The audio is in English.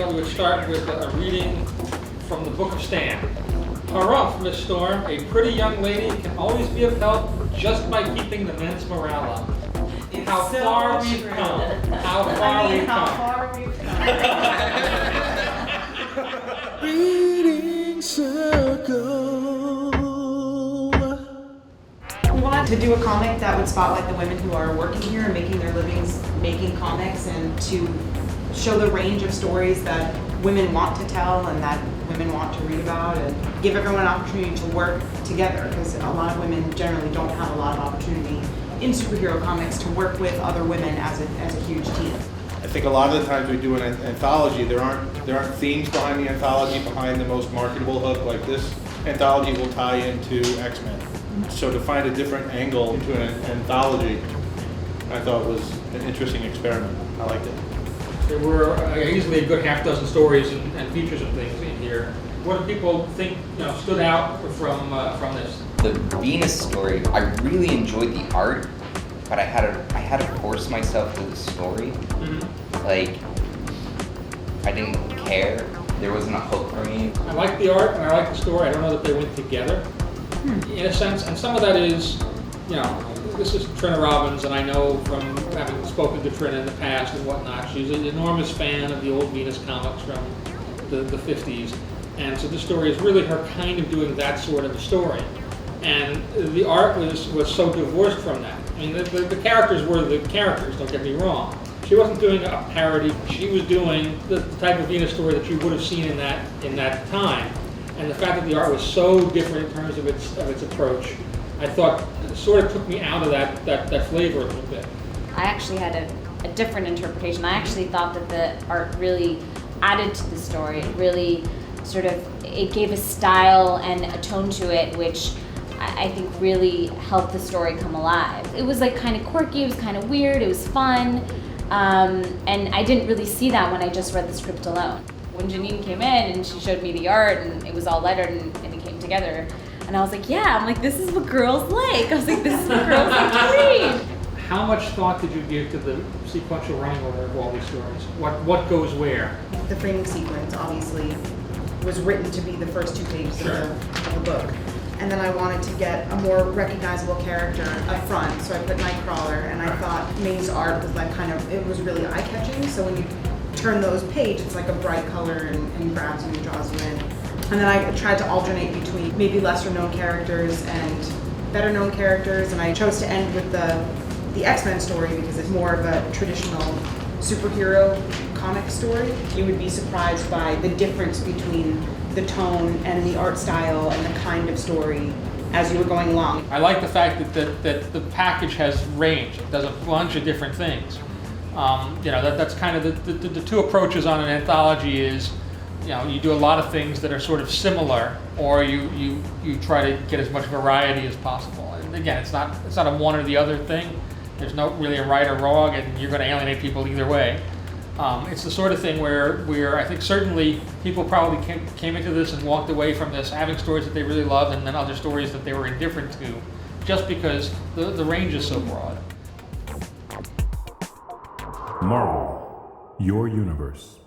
thought we would start with a reading from the Book of Stan. Harumph, Miss Storm, a pretty young lady can always be of help just by keeping the men's morale up. How so far we've true. come. How far we've How come. far we've come. Reading circle. We wanted to do a comic that would spotlight the women who are working here and making their livings making comics, and to show the range of stories that women want to tell and that women want to read about, and give everyone an opportunity to work together, because a lot of women generally don't have a lot of opportunity in superhero comics to work with other women as a huge team. I think a lot of the times we do an anthology, there aren't themes behind the anthology, behind the most marketable hook. Like this anthology will tie into X-Men. So to find a different angle into an anthology, I thought was an interesting experiment. I liked it. There were easily a good half dozen stories and features and things in here. What do people think stood out from this? The Venus story, I really enjoyed the art, but I had to force myself through the story. Mm-hmm. Like, I didn't care. There wasn't a hook for me. I like the art and I like the story. I don't know that they went together in a sense, and some of that is, this is Trina Robbins, and I know from having spoken to Trina in the past and whatnot, she's an enormous fan of the old Venus comics from the 50s, and so this story is really her kind of doing that sort of a story. And the art was so divorced from that. I mean, the characters were the characters, don't get me wrong. She wasn't doing a parody, she was doing the type of Venus story that you would have seen in that time. And the fact that the art was so different in terms of its approach, I thought it sort of took me out of that flavor a little bit. I actually had a different interpretation. I actually thought that the art really added to the story. It really it gave a style and a tone to it, which I think really helped the story come alive. It was like kind of quirky, it was kind of weird, it was fun, and I didn't really see that when I just read the script alone. When Janine came in and she showed me the art and it was all lettered and it came together, and I was like, this is what girls like. I was like, this is what girls like to read. How much thought did you give to the sequential running order of all these stories? What goes where? The framing sequence obviously was written to be the first 2 pages Sure. of the book. And then I wanted to get a more recognizable character up front, so I put Nightcrawler, and I thought May's art was it was really eye-catching, so when you turn those pages, it's like a bright color and grabs you and draws you in. And then I tried to alternate between maybe lesser-known characters and better-known characters, and I chose to end with the X-Men story because it's more of a traditional superhero comic story. You would be surprised by the difference between the tone and the art style and the kind of story as you were going along. I like the fact that the package has range. It does a bunch of different things. That's kind of the two approaches on an anthology is, you do a lot of things that are sort of similar, or you try to get as much variety as possible. And again, it's not a one or the other thing. There's no really a right or wrong, and you're going to alienate people either way. It's the sort of thing where I think certainly people probably came into this and walked away from this having stories that they really loved and then other stories that they were indifferent to, just because the range is so broad. Marvel, your universe.